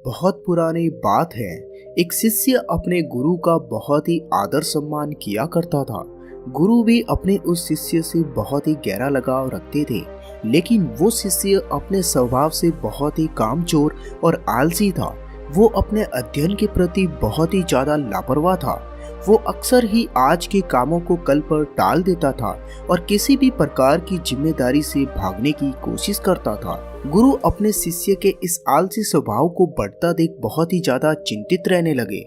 बहुत पुरानी बात है। एक शिष्य अपने गुरु का बहुत ही आदर सम्मान किया करता था। गुरु भी अपने उस शिष्य से बहुत ही गहरा लगाव रखते थे, लेकिन वो शिष्य अपने स्वभाव से बहुत ही कामचोर और आलसी था। वो अपने अध्ययन के प्रति बहुत ही ज्यादा लापरवाह था। वो अक्सर ही आज के कामों को कल पर टाल देता था और किसी भी प्रकार की जिम्मेदारी से भागने की कोशिश करता था। गुरु अपने शिष्य के इस आलसी स्वभाव को बढ़ता देख बहुत ही ज्यादा चिंतित रहने लगे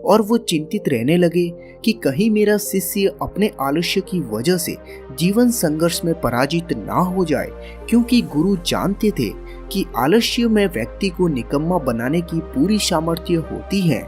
और वो चिंतित रहने लगे कि कहीं मेरा शिष्य अपने आलस्य की वजह से जीवन संघर्ष में पराजित ना हो जाए, क्योंकि गुरु जानते थे कि आलस्य में व्यक्ति को निकम्मा बनाने की पूरी सामर्थ्य होती है।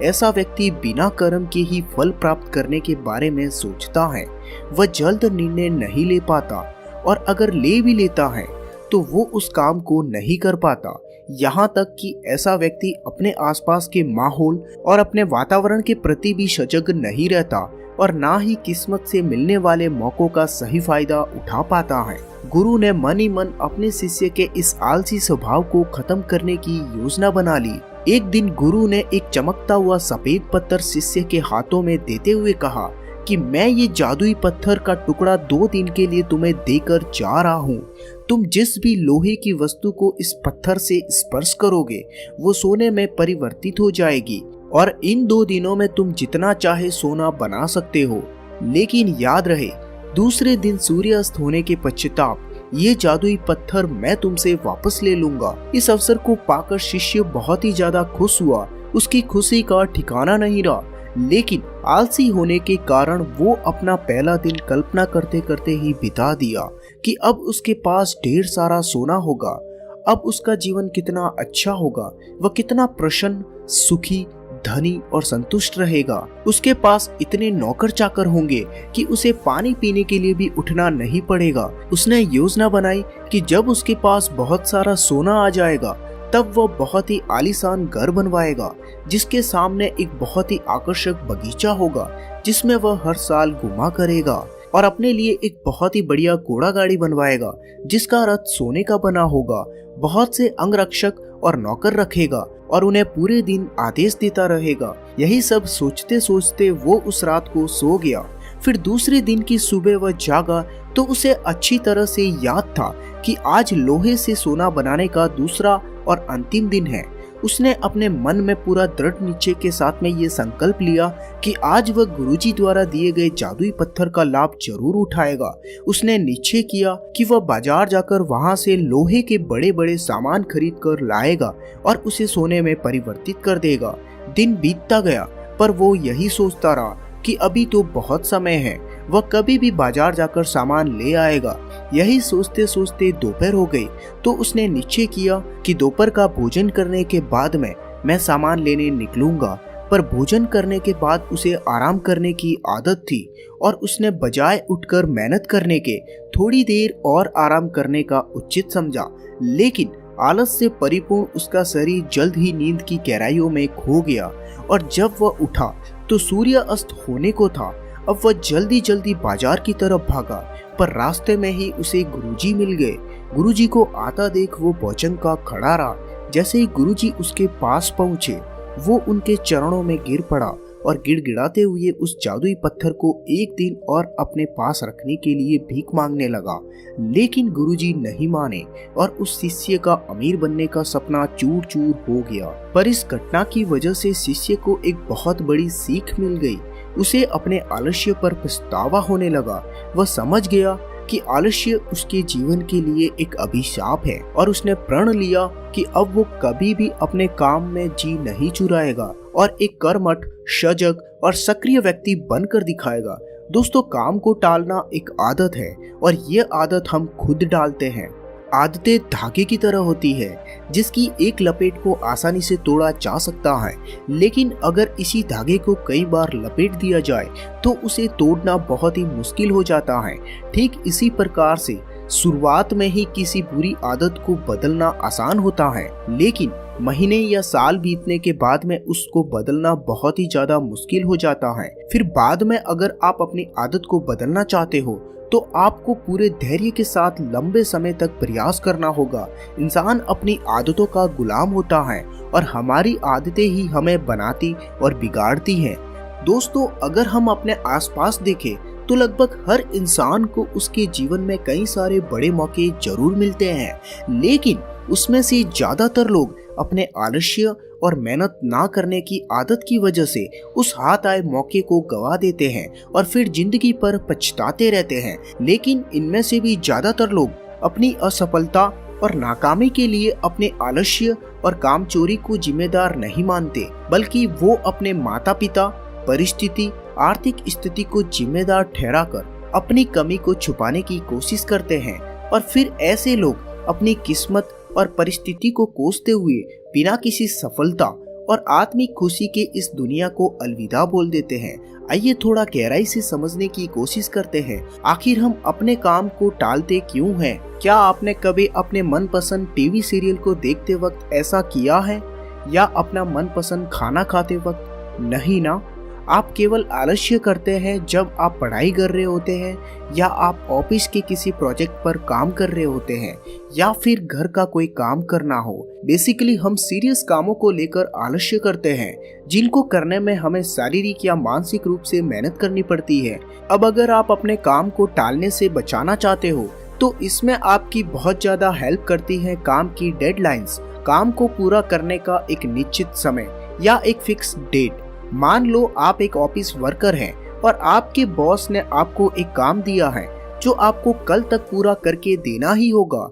ऐसा व्यक्ति बिना कर्म के ही फल प्राप्त करने के बारे में सोचता है। वह जल्द निर्णय नहीं ले पाता और अगर ले भी लेता है तो वो उस काम को नहीं कर पाता। यहाँ तक कि ऐसा व्यक्ति अपने आसपास के माहौल और अपने वातावरण के प्रति भी सजग नहीं रहता और ना ही किस्मत से मिलने वाले मौकों का सही फायदा उठा पाता है। गुरु ने मन ही मन अपने शिष्य के इस आलसी स्वभाव को खत्म करने की योजना बना ली। एक दिन गुरु ने एक चमकता हुआ सफेद पत्थर शिष्य के हाथों में देते हुए कहा कि मैं ये जादुई पत्थर का टुकड़ा 2 दिन के लिए तुम्हें देकर जा रहा हूँ। तुम जिस भी लोहे की वस्तु को इस पत्थर से स्पर्श करोगे वो सोने में परिवर्तित हो जाएगी और इन 2 दिनों में तुम जितना चाहे सोना बना सकते हो। लेकिन याद रहे, दूसरे दिन सूर्यास्त होने के पश्चात ये जादुई पत्थर मैं तुमसे वापस ले लूंगा। इस अवसर को पाकर शिष्य बहुत ही ज्यादा खुश हुआ। उसकी खुशी का ठिकाना नहीं रहा, लेकिन आलसी होने के कारण वो अपना पहला दिन कल्पना करते करते ही बिता दिया कि अब उसके पास ढेर सारा सोना होगा, अब उसका जीवन कितना अच्छा होगा, वह कितना प्रसन्न, सुखी, धनी और संतुष्ट रहेगा। उसके पास इतने नौकर चाकर होंगे कि उसे पानी पीने के लिए भी उठना नहीं पड़ेगा। उसने योजना बनाई कि जब उसके पास बहुत सारा सोना आ जाएगा तब वह बहुत ही आलीशान घर बनवाएगा, जिसके सामने एक बहुत ही आकर्षक बगीचा होगा जिसमें वह हर साल घुमा करेगा और अपने लिए एक बहुत ही बढ़िया घोड़ा गाड़ी बनवाएगा जिसका रथ सोने का बना होगा। बहुत से अंगरक्षक और नौकर रखेगा और उन्हें पूरे दिन आदेश देता रहेगा। यही सब सोचते सोचते वो उस रात को सो गया। फिर दूसरे दिन की सुबह वह जागा तो उसे अच्छी तरह से याद था कि आज लोहे से सोना बनाने का दूसरा और अंतिम दिन है। उसने अपने मन में पूरा दृढ़ निश्चय के साथ में ये संकल्प लिया कि आज वह गुरुजी द्वारा दिए गए जादुई पत्थर का लाभ जरूर उठाएगा। उसने निश्चय किया कि वह बाजार जाकर वहां से लोहे के बड़े बड़े सामान खरीद कर लाएगा और उसे सोने में परिवर्तित कर देगा। दिन बीतता गया पर वो यही सोचता रहा कि अभी तो बहुत समय है, वह कभी भी बाजार जाकर सामान ले आएगा। यही सोचते सोचते दोपहर हो गई तो उसने निश्चय किया कि दोपहर का भोजन करने के बाद में मैं सामान लेने निकलूंगा। पर भोजन करने के बाद उसे आराम करने की आदत थी और उसने बजाय उठकर मेहनत करने के थोड़ी देर और आराम करने का उचित समझा, लेकिन आलस से परिपूर्ण उसका शरीर जल्द ही नींद की गहराइयों में खो गया और जब वह उठा तो सूर्य अस्त होने को था। अब वह जल्दी जल्दी बाजार की तरफ भागा, पर रास्ते में ही उसे गुरुजी मिल गए। गुरुजी को आता देख वो भोजन का खड़ा रहा। जैसे ही गुरुजी उसके पास पहुंचे वो उनके चरणों में गिर पड़ा और गिड़गिड़ाते हुए उस जादुई पत्थर को एक दिन और अपने पास रखने के लिए भीख मांगने लगा। लेकिन गुरुजी नहीं माने और उस शिष्य का अमीर बनने का सपना चूर चूर हो गया। पर इस घटना की वजह से शिष्य को एक बहुत बड़ी सीख मिल गई। उसे अपने आलस्य पर पछतावा होने लगा। वह समझ गया कि आलस्य उसके जीवन के लिए एक अभिशाप है और उसने प्रण लिया कि अब वो कभी भी अपने काम में जी नहीं चुराएगा और एक कर्मठ, सजग और सक्रिय व्यक्ति बनकर दिखाएगा। दोस्तों, काम को टालना एक आदत है और ये आदत हम खुद डालते हैं। आदतें धागे की तरह होती है जिसकी एक लपेट को आसानी से तोड़ा जा सकता है, लेकिन अगर इसी धागे को कई बार लपेट दिया जाए तो उसे तोड़ना बहुत ही मुश्किल हो जाता है। ठीक इसी प्रकार से शुरुआत में ही किसी बुरी आदत को बदलना आसान होता है, लेकिन महीने या साल बीतने के बाद में उसको बदलना बहुत ही ज्यादा मुश्किल हो जाता है। फिर बाद में अगर आप अपनी आदत को बदलना चाहते हो तो आपको पूरे धैर्य के साथ लंबे समय तक प्रयास करना होगा। इंसान अपनी आदतों का गुलाम होता है और हमारी आदतें ही हमें बनाती और बिगाड़ती हैं। दोस्तों, अगर हम अपने आसपास देखें तो लगभग हर इंसान को उसके जीवन में कई सारे बड़े मौके जरूर मिलते हैं, लेकिन उसमें से ज्यादातर लोग अपने आलस्य और मेहनत ना करने की आदत की वजह से उस हाथ आए मौके को गवा देते हैं और फिर जिंदगी पर पछताते रहते हैं। लेकिन इनमें से भी ज्यादातर लोग अपनी असफलता और नाकामी के लिए अपने आलस्य और कामचोरी को जिम्मेदार नहीं मानते, बल्कि वो अपने माता पिता, परिस्थिति, आर्थिक स्थिति को जिम्मेदार ठहराकर अपनी कमी को छुपाने की कोशिश करते हैं। और फिर ऐसे लोग अपनी किस्मत और परिस्थिति को कोसते हुए बिना किसी सफलता और आत्मिक खुशी के इस दुनिया को अलविदा बोल देते हैं। आइए थोड़ा गहराई से समझने की कोशिश करते हैं, आखिर हम अपने काम को टालते क्यों हैं? क्या आपने कभी अपने मनपसंद टीवी सीरियल को देखते वक्त ऐसा किया है, या अपना मनपसंद खाना खाते वक्त? नहीं ना। आप केवल आलस्य करते हैं जब आप पढ़ाई कर रहे होते हैं, या आप ऑफिस के किसी प्रोजेक्ट पर काम कर रहे होते हैं, या फिर घर का कोई काम करना हो। बेसिकली हम सीरियस कामों को लेकर आलस्य करते हैं, जिनको करने में हमें शारीरिक या मानसिक रूप से मेहनत करनी पड़ती है। अब अगर आप अपने काम को टालने से बचाना चाहते हो तो इसमें आपकी बहुत ज्यादा हेल्प करती है काम की डेडलाइंस, काम को पूरा करने का एक निश्चित समय या एक फिक्स डेट। मान लो आप एक ऑफिस वर्कर हैं और आपके बॉस ने आपको एक काम दिया है जो आपको कल तक पूरा करके देना ही होगा।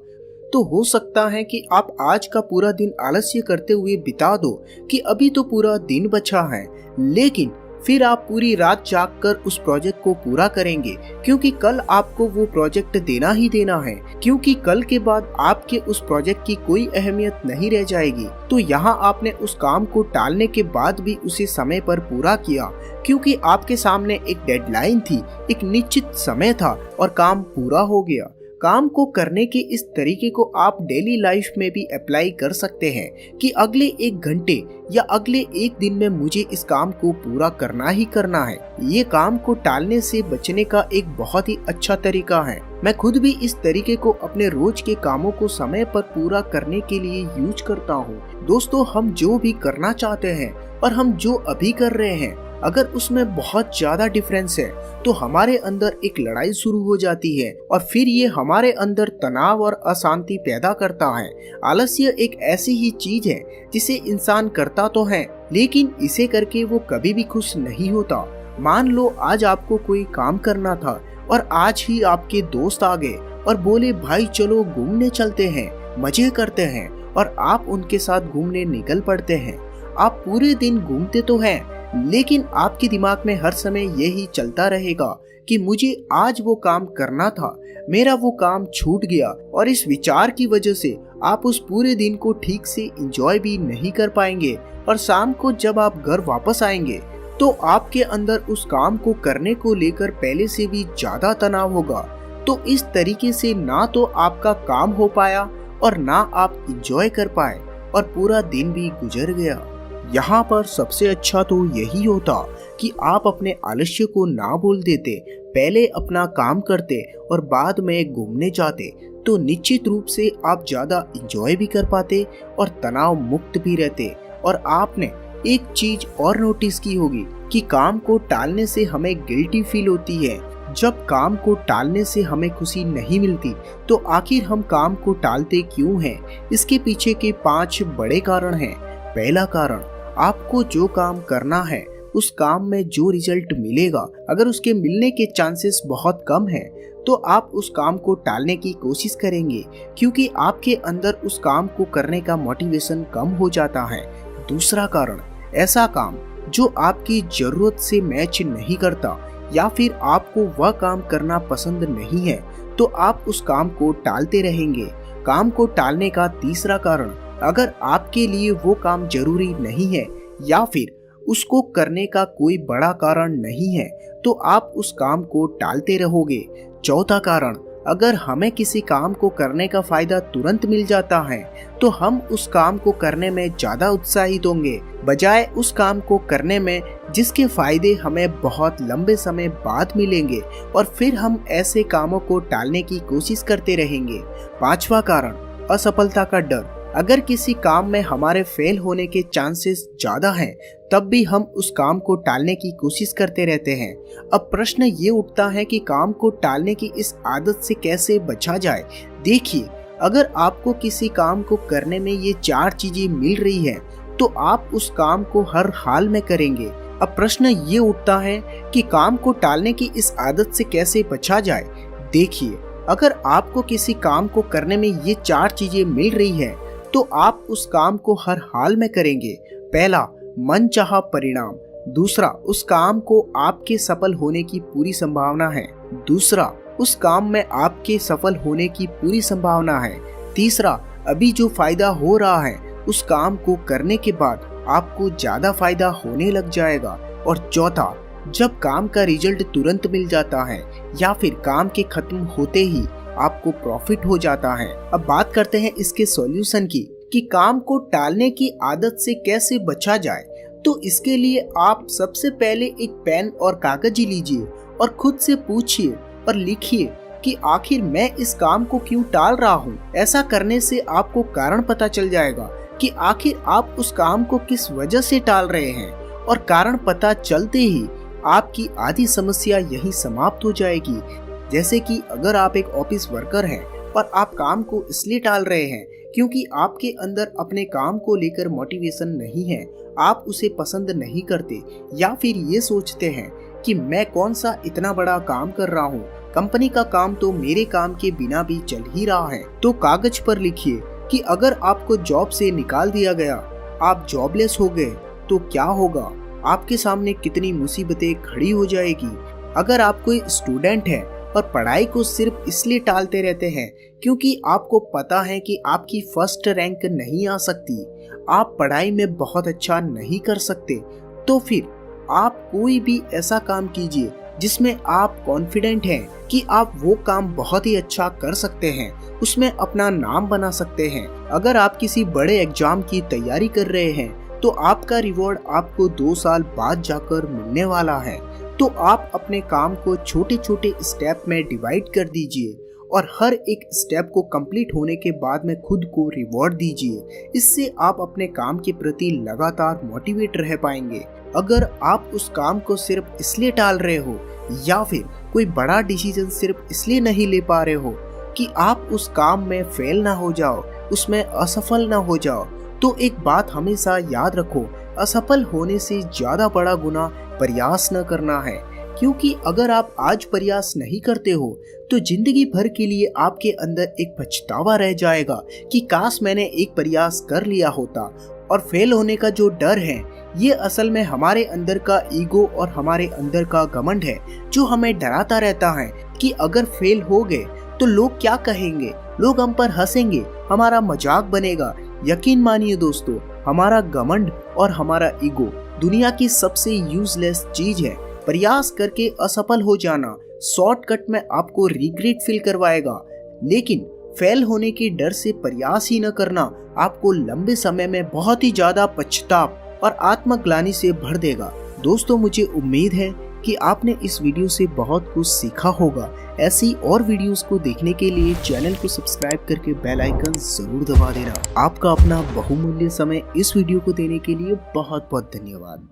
तो हो सकता है कि आप आज का पूरा दिन आलस्य करते हुए बिता दो कि अभी तो पूरा दिन बचा है, लेकिन फिर आप पूरी रात जागकर उस प्रोजेक्ट को पूरा करेंगे, क्योंकि कल आपको वो प्रोजेक्ट देना ही देना है, क्योंकि कल के बाद आपके उस प्रोजेक्ट की कोई अहमियत नहीं रह जाएगी। तो यहाँ आपने उस काम को टालने के बाद भी उसे समय पर पूरा किया, क्योंकि आपके सामने एक डेडलाइन थी, एक निश्चित समय था और काम पूरा हो गया। काम को करने के इस तरीके को आप डेली लाइफ में भी अप्लाई कर सकते हैं कि अगले 1 घंटे या अगले 1 दिन में मुझे इस काम को पूरा करना ही करना है। ये काम को टालने से बचने का एक बहुत ही अच्छा तरीका है। मैं खुद भी इस तरीके को अपने रोज के कामों को समय पर पूरा करने के लिए यूज करता हूँ। दोस्तों, हम जो भी करना चाहते हैं और हम जो अभी कर रहे हैं, अगर उसमें बहुत ज्यादा डिफरेंस है तो हमारे अंदर एक लड़ाई शुरू हो जाती है और फिर ये हमारे अंदर तनाव और अशांति पैदा करता है। आलस्य एक ऐसी ही चीज है जिसे इंसान करता तो है, लेकिन इसे करके वो कभी भी खुश नहीं होता। मान लो आज आपको कोई काम करना था और आज ही आपके दोस्त आ गए और बोले भाई चलो घूमने चलते हैं, मजे करते हैं, और आप उनके साथ घूमने निकल पड़ते हैं। आप पूरे दिन घूमते तो हैं, लेकिन आपके दिमाग में हर समय यही चलता रहेगा कि मुझे आज वो काम करना था, मेरा वो काम छूट गया, और इस विचार की वजह से आप उस पूरे दिन को ठीक से एंजॉय भी नहीं कर पाएंगे। और शाम को जब आप घर वापस आएंगे तो आपके अंदर उस काम को करने को लेकर पहले से भी ज्यादा तनाव होगा। तो इस तरीके से ना तो आपका काम हो पाया और ना आप एंजॉय कर पाए, और पूरा दिन भी गुजर गया। यहाँ पर सबसे अच्छा तो यही होता कि आप अपने आलस्य को ना बोल देते, पहले अपना काम करते और बाद में घूमने जाते, तो निश्चित रूप से आप ज्यादा एंजॉय भी कर पाते और तनाव मुक्त भी रहते। और आपने एक चीज और नोटिस की होगी कि काम को टालने से हमें गिल्टी फील होती है। जब काम को टालने से हमें खुशी नहीं मिलती तो आखिर हम काम को टालते क्यों हैं? इसके पीछे के 5 बड़े कारण हैं। पहला कारण, आपको जो काम करना है उस काम में जो रिजल्ट मिलेगा, अगर उसके मिलने के चांसेस बहुत कम हैं तो आप उस काम को टालने की कोशिश करेंगे, क्योंकि आपके अंदर उस काम को करने का मोटिवेशन कम हो जाता है। दूसरा कारण, ऐसा काम जो आपकी जरूरत से मैच नहीं करता या फिर आपको वह काम करना पसंद नहीं है तो आप उस काम को टालते रहेंगे। काम को टालने का तीसरा कारण, अगर आपके लिए वो काम जरूरी नहीं है या फिर उसको करने का कोई बड़ा कारण नहीं है तो आप उस काम को टालते रहोगे। चौथा कारण, अगर हमें किसी काम को करने का फायदा तुरंत मिल जाता है तो हम उस काम को करने में ज्यादा उत्साहित होंगे, बजाय उस काम को करने में जिसके फायदे हमें बहुत लंबे समय बाद मिलेंगे, और फिर हम ऐसे कामों को टालने की कोशिश करते रहेंगे। 5वां कारण, असफलता का डर। अगर किसी काम में हमारे फेल होने के चांसेस ज्यादा हैं, तब भी हम उस काम को टालने की कोशिश करते रहते हैं। अब प्रश्न ये उठता है कि काम को टालने की इस आदत से कैसे बचा जाए। देखिए, अगर आपको किसी काम को करने में ये 4 चीजें मिल रही हैं, तो आप उस काम को हर हाल में करेंगे। अब प्रश्न ये उठता है कि काम को टालने की इस आदत से कैसे बचा जाए। देखिए, अगर आपको किसी काम को करने में ये 4 चीजें मिल रही है, तो आप उस काम को हर हाल में करेंगे। पहला, मनचाहा परिणाम। दूसरा, उस काम को आपके सफल होने की पूरी संभावना है। दूसरा, उस काम में आपके सफल होने की पूरी संभावना है। तीसरा, अभी जो फायदा हो रहा है उस काम को करने के बाद आपको ज्यादा फायदा होने लग जाएगा। और चौथा, जब काम का रिजल्ट तुरंत मिल जाता है या फिर काम के खत्म होते ही आपको प्रॉफिट हो जाता है। अब बात करते हैं इसके सॉल्यूशन की, कि काम को टालने की आदत से कैसे बचा जाए। तो इसके लिए आप सबसे पहले एक पेन और कागज लीजिए और खुद से पूछिए और लिखिए कि आखिर मैं इस काम को क्यों टाल रहा हूँ। ऐसा करने से आपको कारण पता चल जाएगा कि आखिर आप उस काम को किस वजह से टाल रहे हैं, और कारण पता चलते ही आपकी आधी समस्या यही समाप्त हो जाएगी। जैसे कि अगर आप एक ऑफिस वर्कर हैं और आप काम को इसलिए टाल रहे हैं क्योंकि आपके अंदर अपने काम को लेकर मोटिवेशन नहीं है, आप उसे पसंद नहीं करते, या फिर ये सोचते हैं कि मैं कौन सा इतना बड़ा काम कर रहा हूँ, कंपनी का काम तो मेरे काम के बिना भी चल ही रहा है। तो कागज पर लिखिए कि अगर आपको जॉब से निकाल दिया गया, आप जॉबलेस हो गए, तो क्या होगा, आपके सामने कितनी मुसीबतें खड़ी हो जाएगी। अगर आप कोई स्टूडेंट है और पढ़ाई को सिर्फ इसलिए टालते रहते हैं क्योंकि आपको पता है कि आपकी फर्स्ट रैंक नहीं आ सकती, आप पढ़ाई में बहुत अच्छा नहीं कर सकते, तो फिर आप कोई भी ऐसा काम कीजिए जिसमें आप कॉन्फिडेंट हैं कि आप वो काम बहुत ही अच्छा कर सकते हैं, उसमें अपना नाम बना सकते हैं। अगर आप किसी बड़े एग्जाम की तैयारी कर रहे हैं तो आपका रिवॉर्ड आपको 2 साल बाद जाकर मिलने वाला है। तो आप अपने काम को छोटे छोटे स्टेप में डिवाइड कर दीजिए और हर एक स्टेप को कंप्लीट होने के बाद में खुद को रिवॉर्ड दीजिए। इससे आप अपने काम के प्रति लगातार मोटिवेट रह पाएंगे। अगर आप उस काम को सिर्फ इसलिए टाल रहे हो या फिर कोई बड़ा डिसीजन सिर्फ इसलिए नहीं ले पा रहे हो कि आप उस काम में फेल ना हो जाओ, उसमें असफल ना हो जाओ, तो एक बात हमेशा याद रखो, असफल होने से ज्यादा बड़ा गुनाह प्रयास न करना है। क्योंकि अगर आप आज प्रयास नहीं करते हो तो जिंदगी भर के लिए आपके अंदर एक पछतावा रह जाएगा कि काश मैंने एक प्रयास कर लिया होता। और फेल होने का जो डर है, ये असल में हमारे अंदर का ईगो और हमारे अंदर का घमंड है, जो हमें डराता रहता है कि अगर फेल हो गए तो लोग क्या कहेंगे, लोग हम पर हंसेंगे, हमारा मजाक बनेगा। यकीन मानिए दोस्तों, हमारा घमंड और हमारा ईगो दुनिया की सबसे यूजलेस चीज है। प्रयास करके असफल हो जाना शॉर्टकट में आपको रिग्रेट फील करवाएगा, लेकिन फेल होने के डर से प्रयास ही न करना आपको लंबे समय में बहुत ही ज्यादा पछतावा और आत्मग्लानि से भर देगा। दोस्तों, मुझे उम्मीद है कि आपने इस वीडियो से बहुत कुछ सीखा होगा। ऐसी और वीडियोस को देखने के लिए चैनल को सब्सक्राइब करके बेल आइकन जरूर दबा देना। आपका अपना बहुमूल्य समय इस वीडियो को देने के लिए बहुत बहुत धन्यवाद।